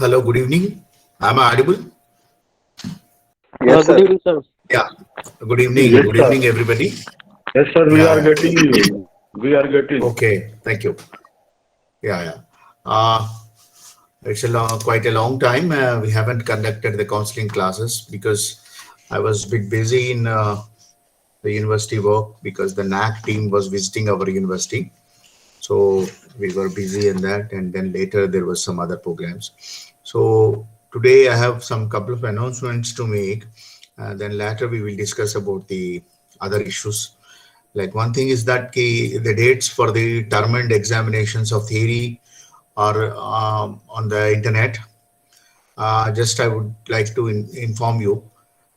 Hello, good evening. Am I audible? Yes, Good sir. evening, sir. Yeah. Good evening. Yes, Good sir. evening, everybody. Yes, sir. We Yeah, are yeah. getting you. We are getting. Okay. Thank you. Yeah, yeah. It's quite a long time. We haven't conducted the counseling classes because I was a bit busy in the university work because the NAC team was visiting our university. So we were busy in that, and then later there was some other programs. So today I have some couple of announcements to make. Then later we will discuss about the other issues. Like one thing is that the dates for the term and examinations of theory are on the internet. Just I would like to inform you,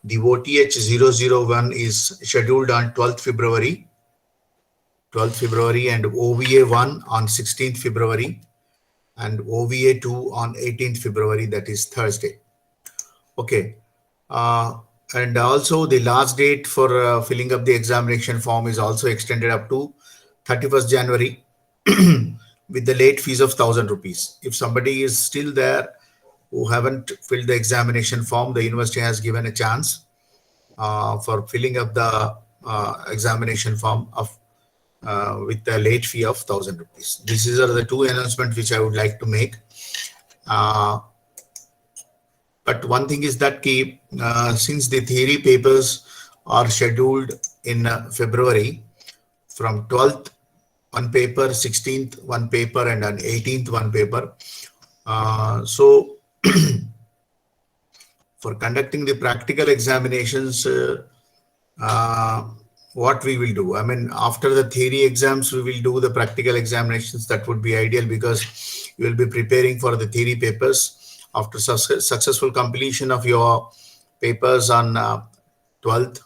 the OTH 001 is scheduled on 12th February, and OVA 1 on 16th February, and OVA 2 on 18th February, that is Thursday. Okay. And also the last date for filling up the examination form is also extended up to 31st January with the late fees of 1,000 rupees. If somebody is still there who haven't filled the examination form, the university has given a chance for filling up the examination form of with the late fee of 1,000 rupees. These are the two announcements which I would like to make. But one thing is that since the theory papers are scheduled in February, from 12th one paper, 16th one paper, and on 18th one paper. So for conducting the practical examinations, what we will do, I mean, after the theory exams, we will do the practical examinations. That would be ideal because you will be preparing for the theory papers. After successful completion of your papers on 12th,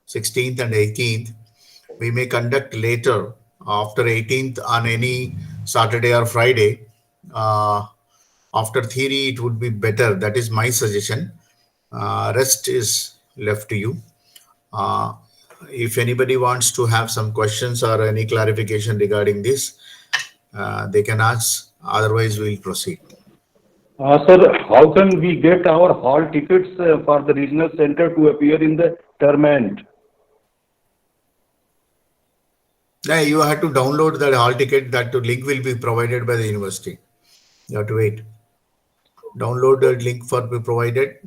16th, and 18th, we may conduct later after 18th on any Saturday or Friday. After theory, it would be better. That is my suggestion. Rest is left to you. If anybody wants to have some questions or any clarification regarding this, they can ask. Otherwise, we'll proceed. Sir, how can we get our hall tickets for the regional center to appear in the tournament? Yeah, you have to download the hall ticket. That link will be provided by the university. You have to wait. Download the link for be provided.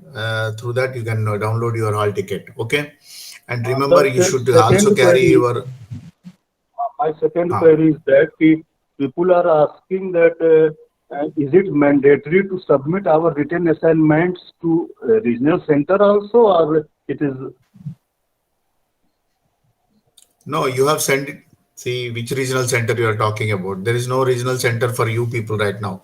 Through that, you can download your hall ticket. Okay. And remember, you should also carry your. My second query is that people are asking that is it mandatory to submit our written assignments to regional center also, or it is? No, you have sent it. See which regional center you are talking about. There is no regional center for you people right now.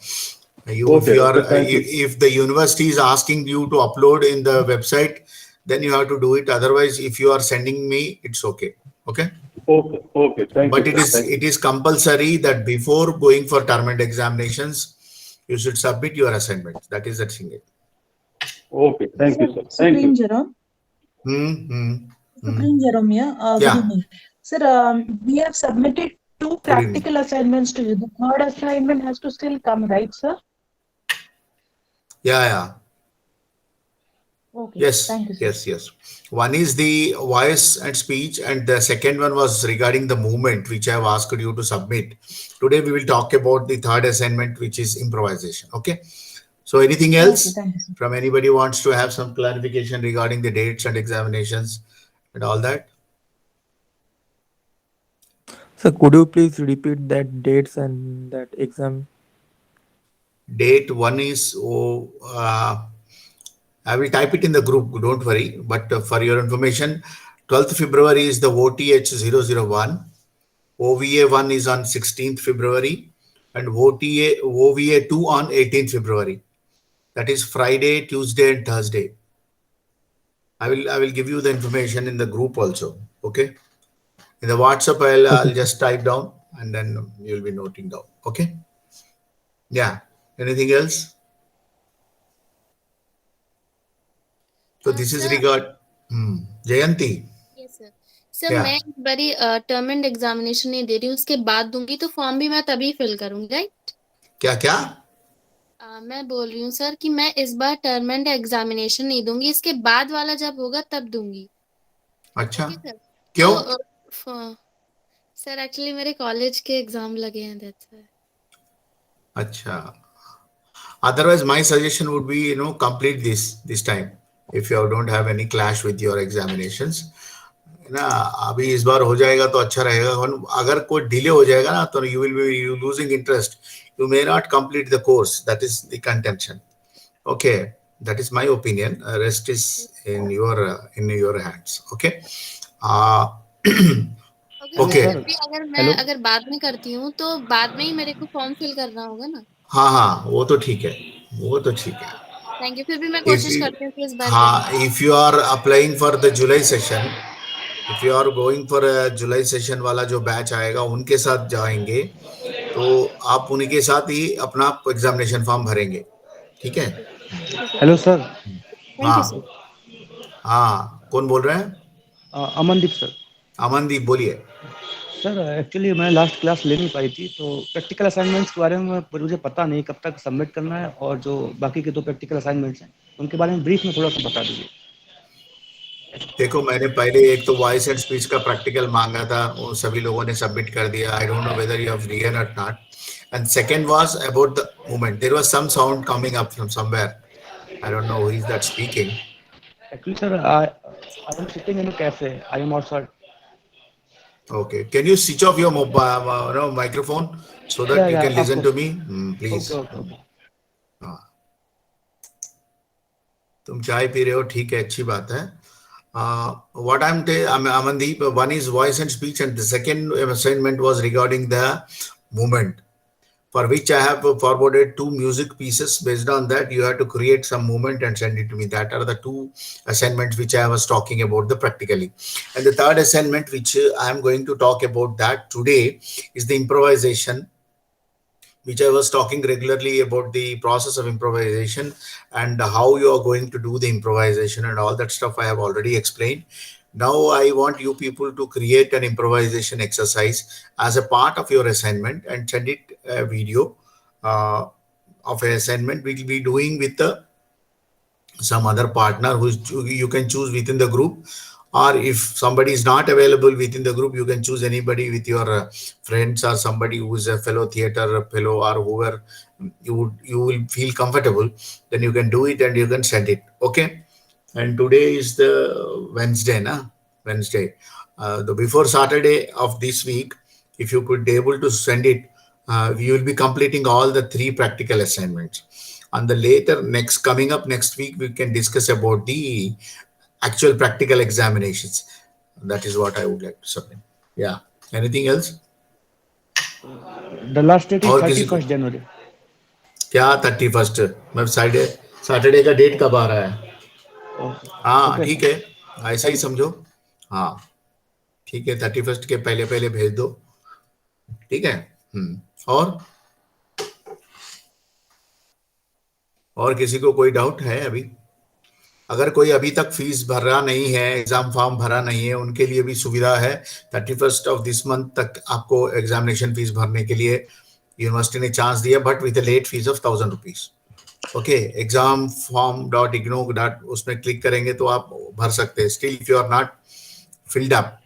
If the university is asking you to upload in the website, then you have to do it. Otherwise, if you are sending me, it's okay. Okay. Okay. Thank you. But it is compulsory that before going for term and examinations, you should submit your assignments. That is the thing. Okay. Thank you, sir. Thank Supreme you. Jerome. Supreme Jerome, good Yeah. evening. Sir, we have submitted 2 practical assignments to you. The third assignment has to still come, right, sir? Yeah. Okay. Yes. Thank you, sir. Yes. One is the voice and speech, and the second one was regarding the movement, which I have asked you to submit. Today we will talk about the third assignment, which is improvisation. Okay. So anything else from anybody who wants to have some clarification regarding the dates and examinations and all that? So could you please repeat that dates and that exam? Date one is, I will type it in the group, don't worry. But for your information, 12th February is the OTH 001. OVA 1 is on 16th February and OVA 2 on 18th February. That is Friday, Tuesday, and Thursday. I will give you the information in the group also. Okay. In the WhatsApp, I'll just type down and then you'll be noting down. Okay. Yeah. Anything else? So this is regard Jayanti. Yes, sir. Sir मैं एक बारी term and examination नहीं दे रही हूँ, उसके बाद दूंगी तो फॉर्म भी मैं तभी फिल करूंगी, राइट? क्या मैं बोल रही हूँ सर कि मैं इस बार टर्म एंड एग्जामिनेशन नहीं दूंगी, इसके बाद वाला जब होगा तब दूंगी। अच्छा, ओके सर। क्यों? सर एक्चुअली मेरे कॉलेज के एग्जाम लगे हैं, दैट्स व्हाई। अच्छा, otherwise my suggestion would be, complete this time if you don't have any clash with your examinations, है ना। अभी इस बार हो जाएगा तो अच्छा रहेगा। अगर कोई डिले हो जाएगा ना तो you will be losing interest, you may not complete the course, that is the contention. Okay, that is my opinion. Rest is in your hands. Okay. uh, okay sir, okay. फिर भी अगर मैं hello. अगर बाद में करती हूँ तो बाद में ही मेरे को फॉर्म फिल करना होगा ना। हाँ हाँ, वो तो ठीक है, वो तो ठीक है। थैंक यू, फिर भी मैं if कोशिश you, करती हूँ कि इस बार करूँ। हाँ, if you are applying for the July session, if you are going for a July session वाला जो बैच आएगा उनके साथ जाएंगे तो आप उनके साथ ही अपना एग्जामिनेशन फॉर्म भरेंगे, ठीक है। ठीक है hello sir. Sir. Thank you हाँ सर। हाँ, कौन बोल रहे हैं? अमनदीप सर। अमनदीप, बोलिए। सर एक्चुअली मैं लास्ट क्लास ले नहीं पाई थी, तो प्रैक्टिकल असाइनमेंट्स के बारे में मुझे पता नहीं कब तक सबमिट करना है, और जो बाकी के दो प्रैक्टिकल असाइनमेंट्स हैं उनके बारे में ब्रीफ में थोड़ा सा बता दीजिए। देखो, मैंने पहले एक तो वॉइस एंड स्पीच का प्रैक्टिकल मांगा था, वो सभी लोगों ने सबमिट कर दिया। I don't know whether you have रियन और not. And second was about the movement, there was some sound coming up from somewhere, I don't know who is that speaking. Actually sir I am sitting in a cafe, I am outside. Okay, can you switch off your mobile, microphone so that you या can listen आपको। to me, please? Okay okay okay. हाँ, तुम चाय P रहे हो, ठीक है, अच्छी बात है। What I'm Amandeep, one is voice and speech, and the second assignment was regarding the movement, for which I have forwarded 2 music pieces. Based on that, you have to create some movement and send it to me. That are the 2 assignments which I was talking about the practically. And the third assignment, which I am going to talk about that today, is the improvisation, which I was talking regularly about the process of improvisation and how you are going to do the improvisation and all that stuff I have already explained. Now I want you people to create an improvisation exercise as a part of your assignment and send it a video of an assignment we will be doing with some other partner who you can choose within the group, or if somebody is not available within the group, you can choose anybody with your friends or somebody who is a fellow theater fellow or whoever you will feel comfortable. Then you can do it and you can send it. Okay. And today is the Wednesday, Wednesday. The before Saturday of this week, if you could be able to send it, we will be completing all the 3 practical assignments. On the later coming up next week, we can discuss about the actual practical examinations. That is what I would like to submit. Yeah. Anything else? The last date is और किसी को 31 जनवरी। क्या 31? मैं Saturday का date कब आ रहा है? हाँ, ओके ठीक सर। है, ऐसा ही समझो। हाँ, ठीक है, 31 के पहले पहले भेज दो, ठीक है। और किसी को कोई डाउट है अभी? अगर कोई अभी तक फीस भरा नहीं है, एग्जाम फॉर्म भरा नहीं है, उनके लिए भी सुविधा है। 31 ऑफ दिस मंथ तक आपको एग्जामिनेशन फीस भरने के लिए यूनिवर्सिटी ने चांस दिया, but with late fees of 1000 rupees. Okay, exam.ignou.in उसमें क्लिक करेंगे तो आप भर सकते हैं। Still if you are not filled up,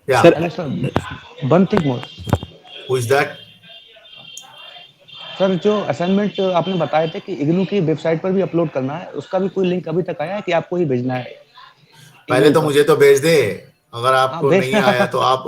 yeah sir one thing more. Who is that? Sir जो असाइनमेंट आपने बताए थे कि इग्नू की वेबसाइट पर भी अपलोड करना है, उसका भी कोई लिंक अभी तक आया है कि आपको ही भेजना है? पहले तो मुझे तो भेज दे, अगर आपको भेज नहीं आया तो आप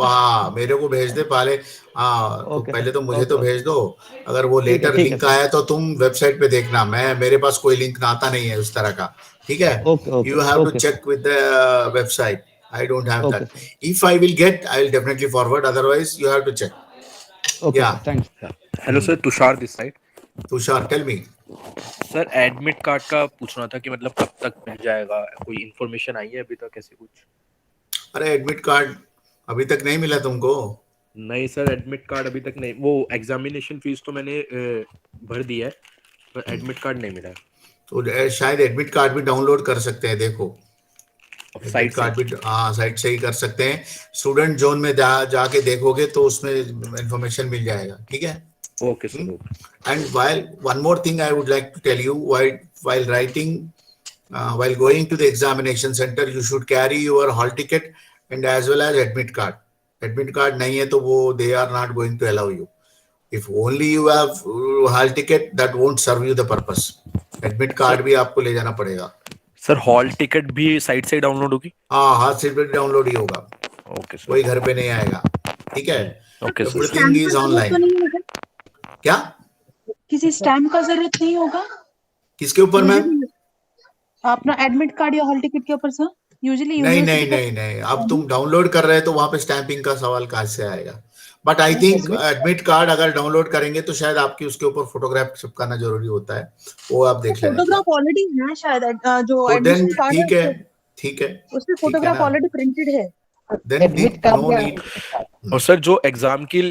मेरे को भेज दे पहले। तो ओके पहले सर। तो मुझे ओके तो भेज दो। अगर वो ठीक है लेटर ठीक है लिंक सर। आया तो तुम वेबसाइट पे देखना, मेरे पास कोई लिंक आता नहीं है उस तरह का, ठीक है। Okay okay you have to okay check sir. With the website, I don't have okay that. Sir. If I will get, I will definitely forward, otherwise you have to check. Okay yeah sir, thanks. Hello sir, Tushar this side. Tushar, tell me. Sir admit card का पूछना था कि मतलब कब तक मिल जाएगा, कोई information आई है अभी तक ऐसे कुछ? अरे एडमिट कार्ड अभी तक नहीं मिला तुमको? नहीं सर, एडमिट कार्ड अभी तक नहीं। वो एग्जामिनेशन फीस तो मैंने भर दी है, पर एडमिट कार्ड नहीं मिला। तो शायद एडमिट कार्ड भी डाउनलोड कर सकते हैं, देखो एडमिट साइट कार्ड भी साइट से ही कर सकते हैं। स्टूडेंट जोन में जाके देखोगे तो उसमें इंफॉर्मेशन मिल जाएगा, ठीक है। Okay sir, okay. And one more thing I would like to tell you, while writing, while going to the examination center, you should carry your hall ticket and as well as admit card. Admit card नहीं है तो वो they are not going to allow you. If only you have hall ticket, that won't serve you the purpose. Admit card भी आपको ले जाना पड़ेगा। Sir hall ticket भी साइट से डाउनलोड होगी? हाँ, हाथ से डाउनलोड ही होगा। ओके सर, कोई घर पे नहीं आएगा, ठीक है? Okay sir. Everything is online. क्या? किसी स्टैम्प का जरूरत नहीं होगा किसके ऊपर मैम? अपना एडमिट कार्ड या हॉल टिकट के ऊपर सर? यूजुअली नहीं, अब तुम डाउनलोड कर रहे हो तो वहां पे स्टैंपिंग का सवाल कहाँ से आएगा? But I think admit card अगर डाउनलोड करेंगे तो शायद आपकी उसके ऊपर फोटोग्राफ चिपकाना जरूरी होता है, वो आप देख लेना। फोटोग्राफ ऑलरेडी है शायद, जो तो देन एडमिशन कार्ड ठीक है, उसमें फोटोग्राफ ऑलरेडी प्रिंटेड है। Then no need. और सर जो एग्जाम की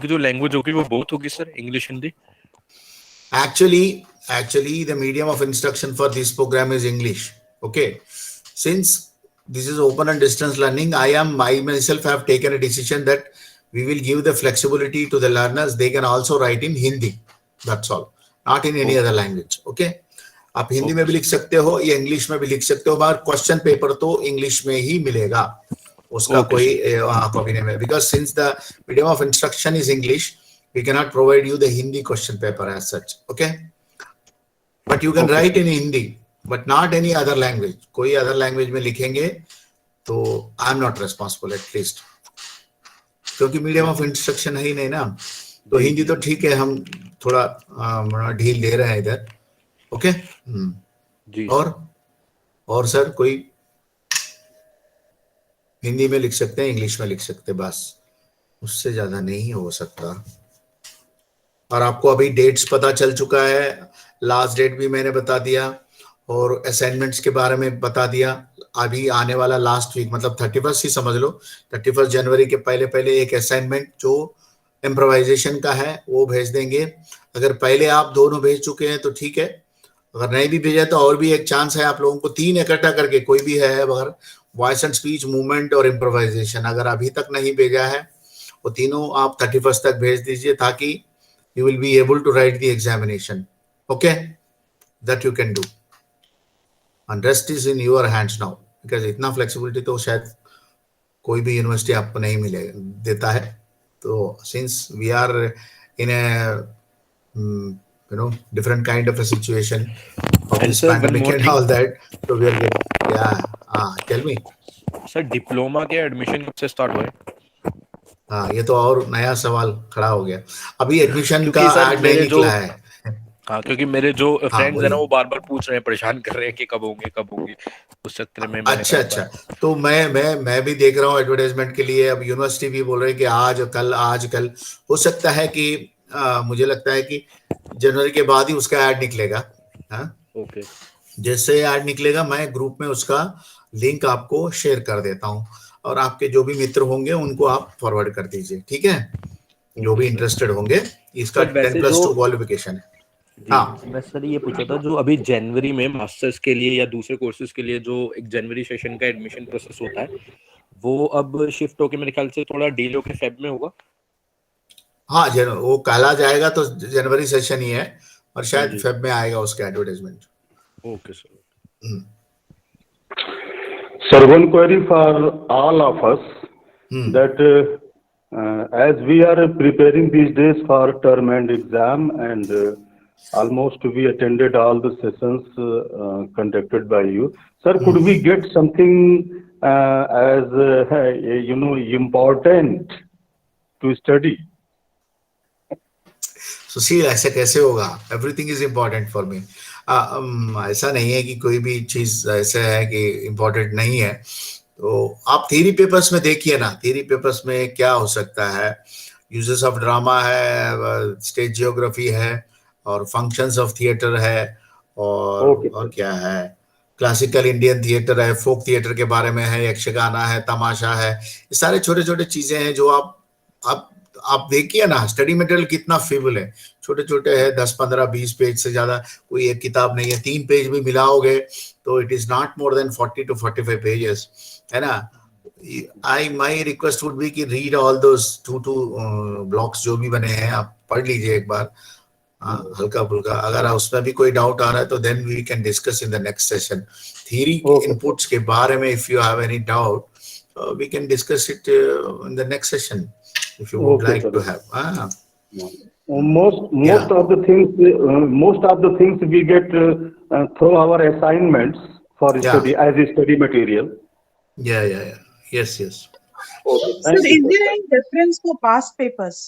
जो लैंग्वेज होगी वो बोथ होगी sir, English Hindi? Actually, the medium of instruction for this program is English. Okay, since this is open and distance learning, I myself have taken a decision that we will give the flexibility to the learners. They can also write in Hindi. That's all, not in any other language. Okay, आप हिंदी में भी लिख सकते हो या English में भी लिख सकते हो, मगर क्वेश्चन पेपर तो इंग्लिश में ही मिलेगा, उसका कोई कॉपी नहीं है, because since the medium of instruction is English, we cannot provide you the Hindi question paper as such. Okay, but you can write in Hindi, but not any other language. कोई other language में लिखेंगे तो I am not responsible at least, क्योंकि medium of instruction है ही नहीं ना। तो हिंदी तो ठीक है, हम थोड़ा ढील दे रहे हैं इधर। ओके जी। और सर कोई हिंदी में लिख सकते हैं, इंग्लिश में लिख सकते हैं, बस उससे ज्यादा नहीं हो सकता। और आपको अभी डेट्स पता चल चुका है, लास्ट डेट भी मैंने बता दिया और असाइनमेंट्स के बारे में बता दिया। अभी आने वाला लास्ट वीक, मतलब 31 ही समझ लो, 31 जनवरी के पहले एक असाइनमेंट जो इम्प्रोवाइजेशन का है वो भेज देंगे। अगर पहले आप दोनों भेज चुके हैं तो ठीक है, अगर नहीं भी भेजा तो और भी एक चांस है आप लोगों को, 3 इकट्ठा करके कोई भी है, अगर वॉइस एंड स्पीच, मूवमेंट और इम्प्रोवाइजेशन अगर अभी तक नहीं भेजा है वो तीनों आप 31 तक भेज दीजिए, ताकि you will be able to write the examination. Okay, that you can do, and rest is in your hands now, because इतना flexibility तो शायद कोई भी यूनिवर्सिटी आपको नहीं मिलेगा देता है। तो since we are in a different kind of a situation of this pandemic and all that, so we are getting, tell me sir diploma के एडमिशन कब से स्टार्ट हुए? हाँ, ये तो और नया सवाल खड़ा हो गया। अभी एडमिशन का ऐड नहीं निकला है। हाँ, क्योंकि मेरे जो फ्रेंड्स हैं ना वो बार-बार पूछ रहे हैं, परेशान कर रहे हैं कि कब होंगे, उस चक्कर में मैंने अच्छा, तो मैं भी देख रहा हूँ एडवर्टाइजमेंट के लिए। अब यूनिवर्सिटी भी बोल रहे हैं कि आज कल हो सकता है कि मुझे लगता है कि जनवरी के बाद ही उसका ऐड निकलेगा। हाँ, ओके, जैसे ऐड निकलेगा मैं ग्रुप में उसका लिंक आपको शेयर कर देता हूँ, और आपके जो भी मित्र होंगे उनको आप फॉरवर्ड कर दीजिए, ठीक है, जो भी इंटरेस्टेड होंगे। इसका 10+2 क्वालिफिकेशन है। हाँ, मैं सर ये पूछा था, जो अभी जनवरी में मास्टर्स के लिए या दूसरे कोर्सेज के लिए जो एक जनवरी सेशन का एडमिशन प्रोसेस होता है, वो अब शिफ्ट होके मेरे ख्याल से थोड़ा डीले होके फेब में होगा। हाँ, वो कहला जाएगा तो जनवरी सेशन ही है, और शायद फेब में आएगा उसका advertisement. Okay sir. Sir, one query for all of us, that as we are preparing these days for term end exam, and almost we attended all the sessions conducted by you. Sir, could we get something as important to study? So see, ऐसे कैसे होगा? Everything is important for me. ऐसा नहीं है कि कोई भी चीज ऐसा है कि इम्पोर्टेंट नहीं है। तो आप थ्योरी पेपर्स में देखिए ना, थ्योरी पेपर्स में क्या हो सकता है। यूजेस ऑफ ड्रामा है, स्टेज जियोग्राफी है, और फंक्शंस ऑफ थिएटर है, और क्या है, क्लासिकल इंडियन थिएटर है, फोक थिएटर के बारे में है, यक्षगाना है, तमाशा है। ये सारे छोटे छोटे चीजें हैं जो आप देखिए ना। स्टडी मटेरियल कितना फेबल है, छोटे छोटे है, 10, 15, 20 पेज से ज्यादा कोई एक किताब नहीं है। 3 पेज भी मिलाओगे तो it is not more than 40 to 45 pages, है ना। माई रिक्वेस्ट वुड बी कि रीड ऑल दोस 2 ब्लॉक्स जो भी बने हैं, आप पढ़ लीजिए एक बार, हल्का फुल्का। अगर उसमें भी कोई डाउट आ रहा है तो then we can discuss in the next session. Theory inputs के बारे में if you have any doubt we can discuss it in the next session if you would like to have. Most of the things we get through our assignments for study as a study material. Yeah. Yes. Okay. Sir, is there any difference for past papers?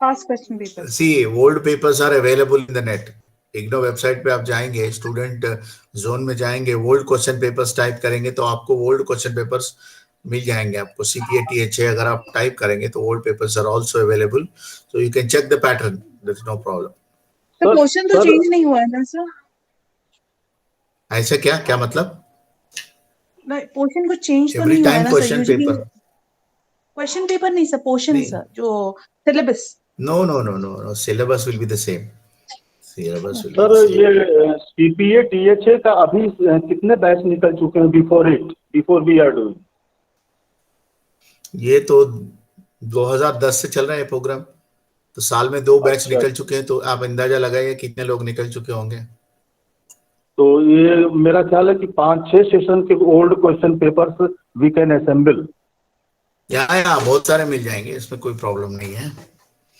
Past question papers. See, old papers are available in the net. IGNOU website पे आप जाएंगे, student zone में जाएंगे, old question papers type करेंगे तो आपको old question papers मिल जाएंगे। आपको CPA-THA अगर आप टाइप करेंगे तो old papers are also available, so you can check the pattern, there is no problem. तो क्वेश्चन तो चेंज नहीं हुआ है ना सर? ऐसे क्या मतलब? नहीं, पोर्शन को चेंज तो नहीं हुआ है ना सर? क्वेश्चन पेपर नहीं सर, पोर्शन सर, जो syllabus. No, syllabus will be the same. Sir ये CPA-THA का अभी कितने बैच निकल चुके हैं बिफोर वी आर डूइंग? ये तो 2010 से चल रहा है प्रोग्राम, तो साल में 2 बैच निकल चुके हैं, तो आप अंदाजा लगाइए कितने लोग निकल चुके होंगे। तो ये मेरा ख्याल है कि 5-6 सेशन के old question papers we can assemble. या बहुत सारे मिल जाएंगे, इसमें कोई प्रॉब्लम नहीं है।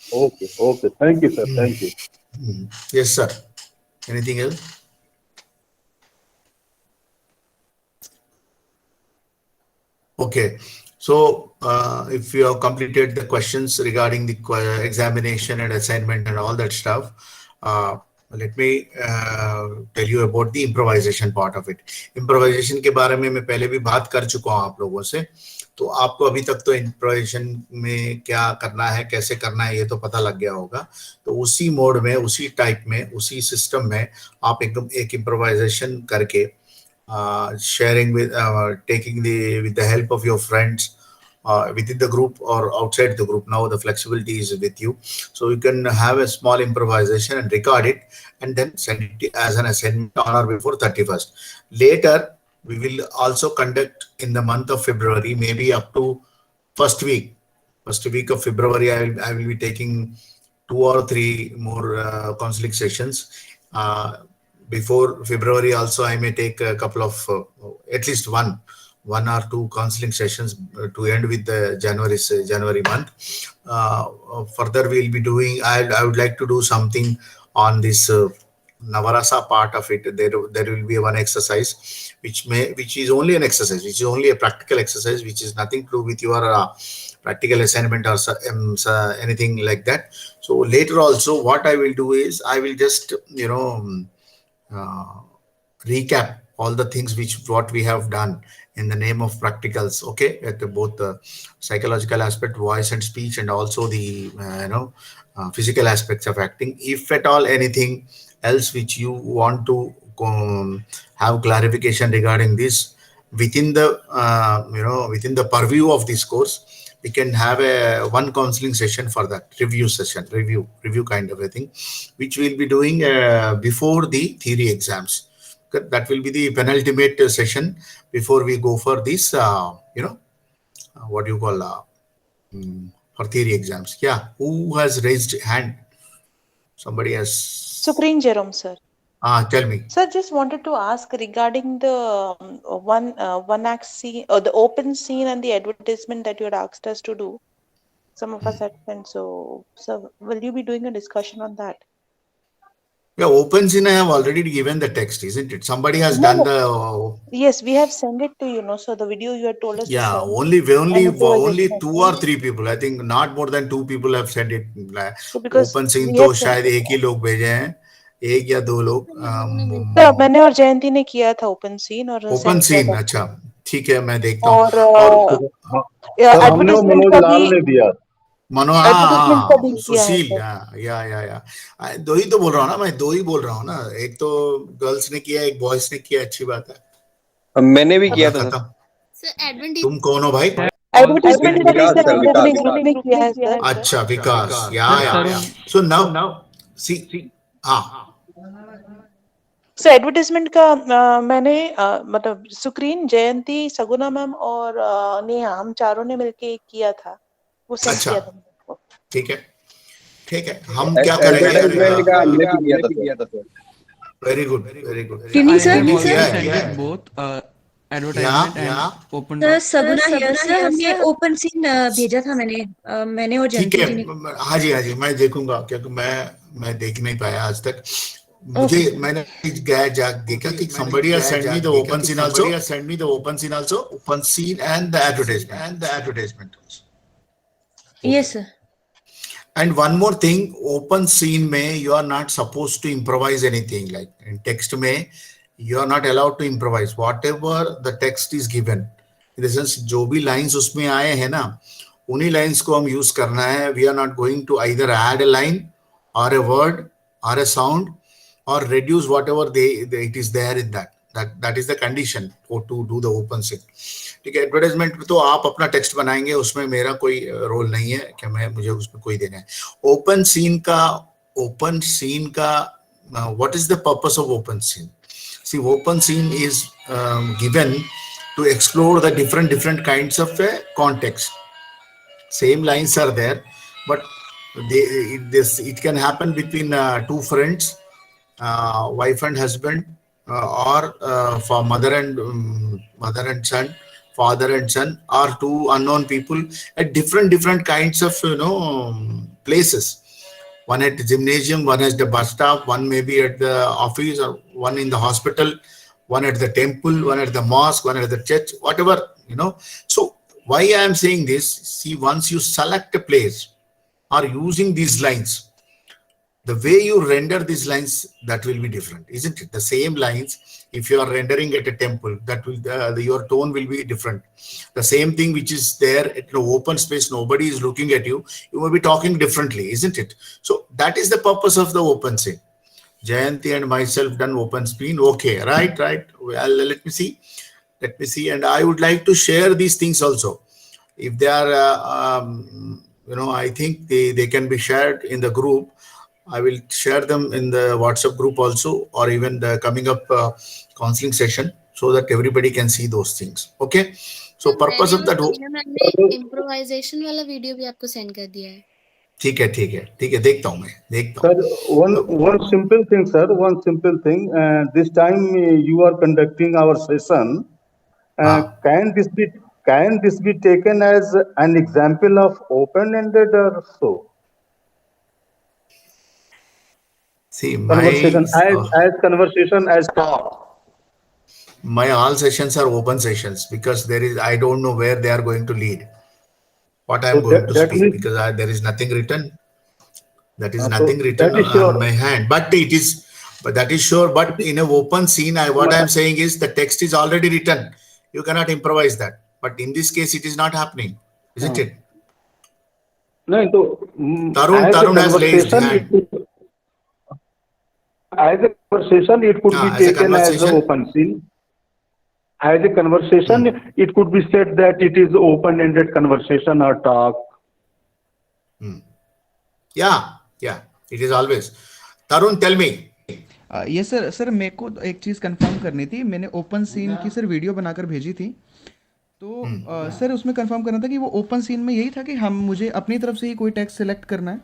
Okay, thank you sir, thank you. Yes sir, anything else? Okay, so if you have completed the questions regarding the examination and assignment and all that stuff, let me tell you about the improvisation part of it. Improvisation के बारे में मैं पहले भी बात कर चुका हूँ आप लोगों से, तो आपको अभी तक तो इम्प्रोवाइजेशन में क्या करना है, कैसे करना है, ये तो पता लग गया होगा। तो उसी मोड में, उसी टाइप में, उसी सिस्टम में आप एकदम एक इम्प्रोवाइजेशन करके sharing with taking with the help of your friends within the group or outside the group. Now the flexibility is with you, so you can have a small improvisation and record it and then send it as an assignment on or before 31st. Later we will also conduct in the month of February, maybe up to first week of February, I will be taking 2 or 3 more counseling sessions. Before February also I may take a couple of at least one or 2 counseling sessions to end with the January month. Further we will be doing, I would like to do something on this Navarasa part of it. There will be one exercise which is only an exercise, which is only a practical exercise, which is nothing to do with your practical assignment or anything like that. So later also what I will do is I will just recap all the things what we have done in the name of practicals, okay, at both the psychological aspect, voice and speech, and also the physical aspects of acting. If at all anything else which you want to have clarification regarding this within the within the purview of this course, we can have one counseling session for that, review kind of a thing, which we'll be doing before the theory exams. That will be the penultimate session before we go for this what do you call for theory exams. Yeah, who has raised hand? Somebody has. Supreme Jerome sir. Tell me. Sir, just wanted to ask regarding the one act scene or the open scene and the advertisement that you had asked us to do. Some of us had sent. So will you be doing a discussion on that? Yeah, open scene I have already given the text, isn't it? Somebody has done the. Yes, we have sent it to you. So the video you had told us. Yeah, to send. only 2 or 3 people. I think not more than 2 people have sent it. So because open scene तो शायद एक ही लोग भेजे हैं, 1 या 2 लोग. मैंने और जयंती ने किया था ओपन सीन और ओपन सीन. अच्छा, ठीक है, मैं देखता हूँ. और एडवर्टाइजमेंट का भी सुशील. या 2 ही तो बोल रहा हूँ ना मैं, 2 ही बोल रहा हूँ ना. एक तो गर्ल्स ने किया, एक बॉयज ने किया. अच्छी बात है, मैंने भी किया था. तुम कौन हो भाई? एडवर्टाइजमेंट का भी सर हमने ग्रुप में किया है सर. अच्छा, विकास. या so now see. Sir advertisement का मैंने मतलब सुक्रीन, जयंती, सगुना मैम और नेहा, हम चारों ने मिलके किया था. वो सब किया था. ठीक है. ठीक है, हम क्या करेंगे? एडवर्टाइजमेंट का हमने भी किया था sir. Very good, very good. Training, sir. both advertisement and open sir talk. Saguna here sir, हमने ओपन सीन भेजा था मैंने और ठीक जयंती जी ने। है, हाँ जी, मैं देखूंगा, क्योंकि मैं देख नहीं पाया आज तक। मुझे मैंने गया देखा कि somebody has sent me the open scene also, open scene and the advertisement also. Yes sir. And one more thing, open scene में you are not supposed to improvise anything. Like in text में you are not allowed to improvise. Whatever the text is given, in the sense जो भी lines उसमें आए हैं ना, उन्हीं lines को हम use करना है. We are not going to either add a line or a word or a sound or reduce whatever it is there in that. That is the condition to do the open scene. ठीक है, advertisement में तो आप अपना text बनाएंगे, उसमें मेरा कोई रोल नहीं है कि मुझे उसमें कोई देना है. ओपन सीन का what is the purpose of open scene? See, open scene is given to explore the different kinds of context. Same lines are there, but it can happen between two friends, wife and husband, or for mother and son, father and son, or two unknown people at different kinds of places. One at the gymnasium, one at the bus stop, one maybe at the office, or one in the hospital, one at the temple, one at the mosque, one at the church, whatever, So why I am saying this, see, once you select a place or using these lines, the way you render these lines, that will be different, isn't it? The same lines, if you are rendering at a temple, that will your tone will be different. The same thing which is there at an open space, nobody is looking at you, you will be talking differently, isn't it? So that is the purpose of the open scene. Jayanti and myself done open scene. Okay, right. Well, let me see. And I would like to share these things also. If they are, I think they can be shared in the group. I will share them in the WhatsApp group also, or even the coming up counseling session, so that everybody can see those things. Okay. So purpose of that. मैंने improvisation वाला video भी आपको send कर दिया है. ठीक है, देखता हूँ. Sir, one simple thing. This time you are conducting our session. Can this be taken as an example of open-ended or so? See, conversation as conversation as talk. My all sessions are open sessions, because I don't know where they are going to lead. What I am going to speak, because there is nothing written. That is nothing written on my hand. But that is sure. But in an open scene, what I am saying is the text is already written. You cannot improvise that. But in this case, it is not happening, isn't it? No, Tarun has raised hand. As a conversation, it could be taken as an open scene. As a conversation, it could be said that it is open-ended conversation or talk. Yeah, it is always. Tarun, tell me. Yes sir, मेरे को एक चीज confirm करनी थी. मैंने open scene की sir video बनाकर भेजी थी, तो सर उसमें कंफर्म करना था कि वो ओपन सीन में यही था कि मुझे अपनी तरफ से ही कोई टेक्स्ट सिलेक्ट करना है.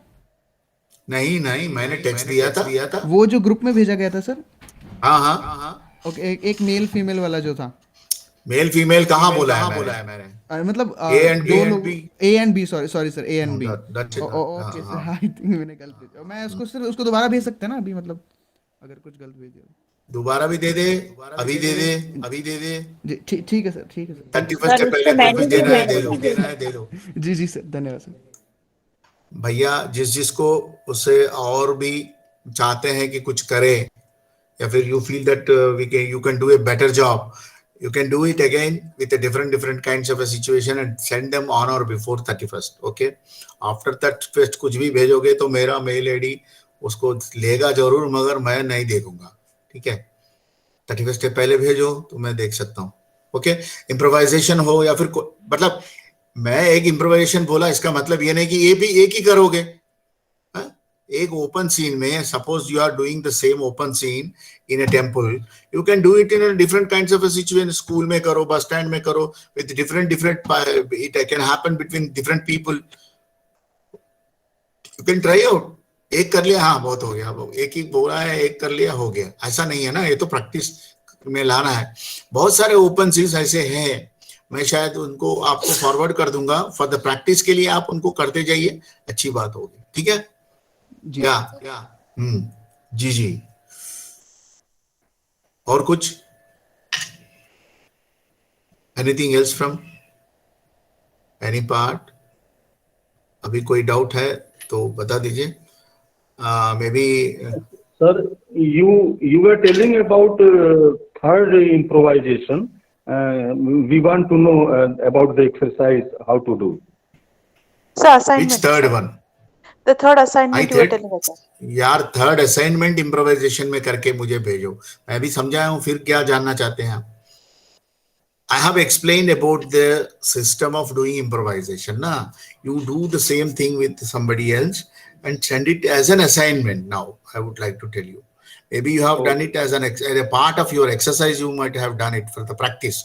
नहीं, मैंने टेक्स्ट दिया था. वो जो ग्रुप में भेजा गया था सर. हाँ. ओके, एक मेल फीमेल वाला जो था. मेल फीमेल कहाँ बोला है मैंने? मतलब A and B sorry sir, A and B. Okay sir, I think मैंने गलत भेजा. मैं उसको दोबारा भेज सकते हैं ना अभी, मतलब अगर कुछ गलत भेज दिया दोबारा भी दे दे, अभी दे दे. ठीक है सर. 31 से पहले दे दो. जी सर, धन्यवाद सर. भैया, जिसको उससे और भी चाहते हैं कि कुछ करे, या फिर you feel that you can do a better job, you can do it again with a different kinds of a situation and send them on or before 31st. Okay, after that first कुछ भी भेजोगे तो मेरा mail ID उसको लेगा जरूर, मगर मैं नहीं देखूंगा. ठीक है, 31st से पहले भेजो तो मैं देख सकता हूँ. ओके, इम्प्रोवाइजेशन हो या फिर मतलब मैं एक इम्प्रोवाइजेशन बोला, इसका मतलब ये नहीं कि ये भी एक ही करोगे. एक ओपन सीन में, suppose you are doing the same open scene in a temple, you can do it in different kinds of a situation. School में करो, बस स्टैंड में करो, with different it can happen between different people. You can try out. एक कर लिया, हाँ बहुत हो गया, एक ही बोला है, एक कर लिया हो गया, ऐसा नहीं है ना, ये तो प्रैक्टिस में लाना है। बहुत सारे ओपन सीज ऐसे हैं, मैं शायद उनको आपको फॉरवर्ड कर दूंगा फॉर द प्रैक्टिस के लिए, आप उनको करते जाइए, अच्छी बात होगी, ठीक है जी या जी जी। और कुछ, anything else from any part? अभी कोई डाउट है तो बता दीजिए। May be Sir, you were telling about third improvisation. We want to know about the exercise, how to do. Sir, assignment. which third one? The third assignment you were telling us. यार third assignment improvisation में करके मुझे भेजो, मैं भी समझाया हूँ, फिर क्या जानना चाहते हैं आप? I have explained about the system of doing improvisation. Na, you do the same thing with somebody else and send it as an assignment. Now, I would like to tell you. Maybe you have done it as a part of your exercise. You might have done it for the practice.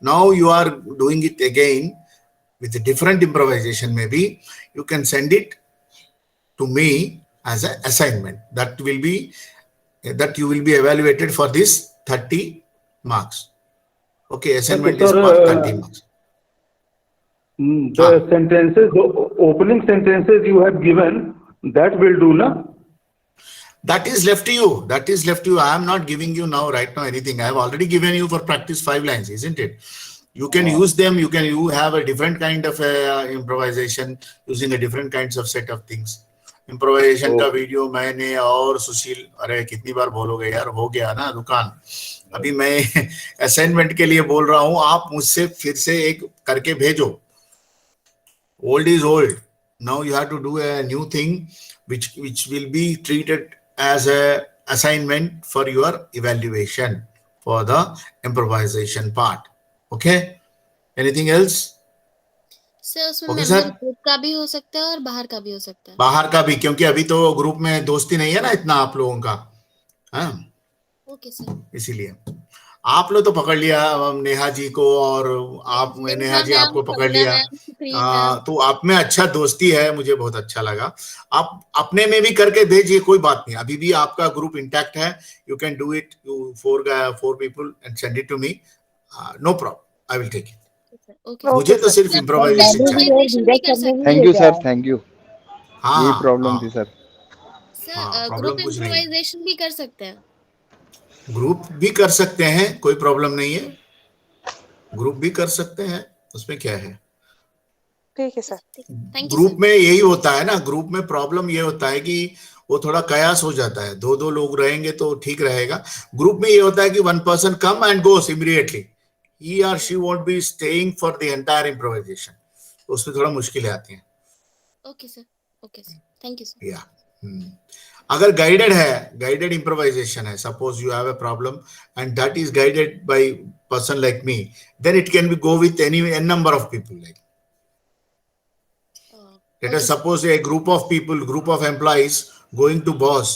Now you are doing it again with a different improvisation. Maybe you can send it to me as an assignment. That you will be evaluated for this 30 marks. Okay, assignment is for 30 marks. The sentences, the opening sentences you have given, that will do, na? That is left to you. That is left to you. I am not giving you now, right now, anything. I have already given you for practice 5 lines, isn't it? You can use them. You have a different kind of improvisation using a different kinds of set of things. Improvisation का video मैंने और सुशील, अरे कितनी बार बोलोगे यार, हो गया ना दुकान। अभी मैं असाइनमेंट के लिए बोल रहा हूँ, आप मुझसे फिर से एक करके भेजो। Old is old. Now you have to do a new thing which will be treated as a assignment for your evaluation for the improvisation part. Okay? Anything else? Sir उसमें Okay, मेंबर sir? ग्रुप का भी हो सकता है और बाहर का भी हो सकता है। बाहर का भी, क्योंकि अभी तो ग्रुप में दोस्ती नहीं है ना इतना आप लोगों का, हाँ ओके सर। इसीलिए आप लोग तो पकड़ लिया नेहा जी को, और आप नेहा जी आपको पकड़ लिया, तो आप में अच्छा दोस्ती है, मुझे बहुत अच्छा लगा। आप अपने में भी करके भेजिए, कोई बात नहीं, अभी भी आपका ग्रुप इंटैक्ट है, you can do it, you 4 people and send it to me, no problem, I will take it. मुझे तो सिर्फ इम्प्रोवाइजेशन चाहिए। Thank you sir, thank you. हाँ, ये प्रॉब्लम थी सर। सर ग्रुप इम्प्रोवाइजेशन भी कर सकते हैं। ग्रुप भी कर सकते हैं, कोई प्रॉब्लम नहीं है, ग्रुप भी कर सकते हैं, उसमें क्या है। ठीक है सर। ग्रुप में यही होता है ना, ग्रुप में प्रॉब्लम ये होता है कि वो थोड़ा कयास हो जाता है, 2 लोग रहेंगे तो ठीक रहेगा। ग्रुप में ये होता है कि 1 person come and goes immediately, he or she won't be staying for the entire improvisation, उसमें थोड़ा मुश्किलें आती हैं। Okay sir, thank you sir. या अगर गाइडेड है, गाइडेड इम्प्रोवाइजेशन है, suppose you have a problem and that is guided by person like me, then it can be go with any n number of people, like let us suppose a group of people, group of employees going to boss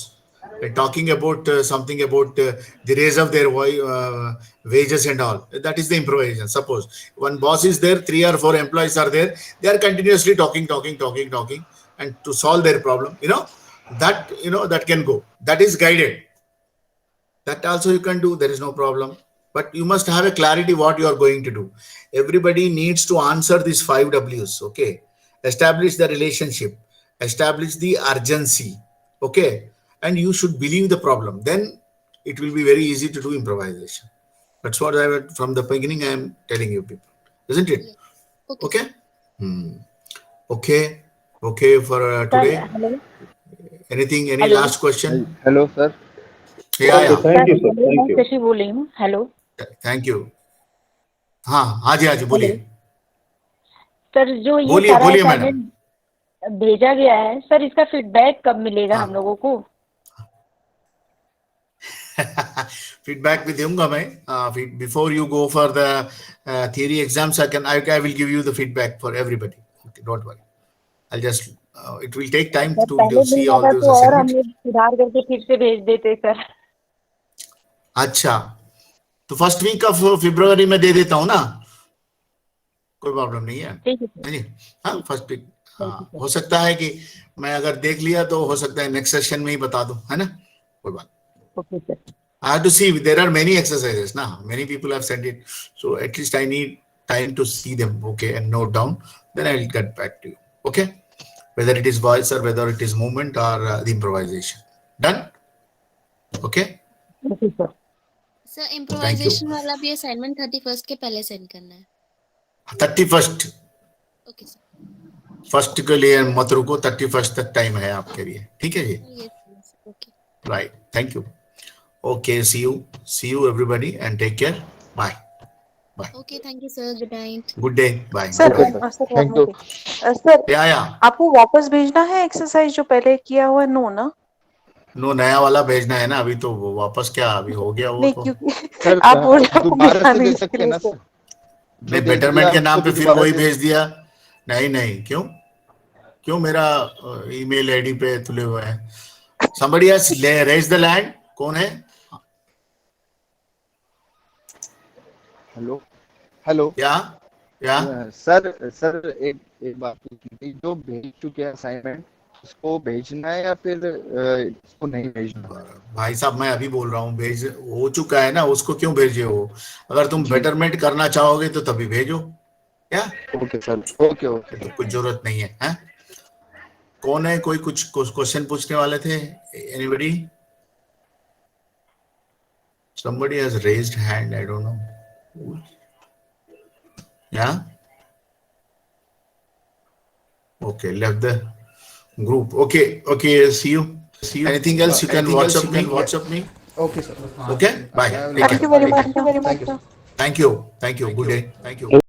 and talking about something about the raise of their wages and all. That is the improvisation. Suppose one boss is there, 3 or 4 employees are there, they are continuously talking and to solve their problem, that can go, that is guided, that also you can do, there is no problem, but you must have a clarity what you are going to do. Everybody needs to answer these 5 W's. Okay, establish the relationship, establish the urgency, okay, and you should believe the problem, then it will be very easy to do improvisation. That's what from the beginning I am telling you people, isn't it? Okay. Okay for today. Hello. Anything, any Hello. last question? Hello sir. Yeah. Thank you, sir. Thank you. Shashi बोल रही हूँ। Hello thank you. हाँ जी बोलिए। Sir, जो ये बोलिए सारा madam. Assignment भेजा गया है सर, इसका फीडबैक कब मिलेगा हम लोगों को? फीडबैक भी दूंगा मैं, before you go for the theory exams, I will give you the feedback for everybody. Okay, don't worry, I'll just it will take time to see all those तो और हम assignments. लोग सुधार करके फिर से भेज देते सर। अच्छा, तो फर्स्ट वीक ऑफ फरवरी में दे देता हूँ ना, कोई प्रॉब्लम नहीं है। ठीक है। हाँ, फर्स्ट वीक हाँ, हो सकता है कि मैं अगर देख लिया तो हो सकता है नेक्स्ट सेशन में ही बता दूं, है ना, कोई बात। Okay, sir. I have to see. There are many exercises now. Many people have sent it, so at least I need time to see them. Okay, and note down. Then I'll get back to you. Okay, whether it is voice or whether it is movement or the improvisation. Done. Okay. Okay, sir. Sir improvisation वाला भी assignment 31st के पहले send करना है। 31st okay sir. First के लिए मत रुको, 31st तक टाइम है आपके लिए, ठीक है जी। Yes okay right, thank you. Okay, see you everybody and take care, bye. Okay, thank you sir, good night. Good day, bye. Sir sir yeah आपको वापस भेजना है एक्सरसाइज जो पहले किया हुआ है? नो ना, नो, नया वाला भेजना है ना। अभी तो वो वापस क्या, अभी हो गया वो नहीं, तो। क्योंकि आप बोल रहे हो दोबारा से दे सकते हैं ना सर? नहीं, बेटरमेंट के नाम पे फिर वही भेज दिया। नहीं, क्यों मेरा ईमेल आईडी पे तुले हुए हैं। somebody has raised the hand, कौन है? हेलो या सर एक बात पूछनी थी। जो भेज चुके हैं असाइनमेंट, उसको भेजना है या फिर इसको नहीं भेजना? भाई साहब, मैं अभी बोल रहा हूँ, भेज हो चुका है ना, उसको क्यों भेजे हो? अगर तुम बेटरमेंट करना चाहोगे तो तभी भेजो। क्या? Okay sir, okay. तो कुछ जरूरत नहीं है। कौन है? कोई कुछ क्वेश्चन पूछने वाले थे? Anybody? somebody has raised hand, I don't know. Yeah, okay, left the group. Okay, see you. Anything else you can WhatsApp me. Okay sir. Okay, bye. Thank you very much. Thank you. Good day. Thank you.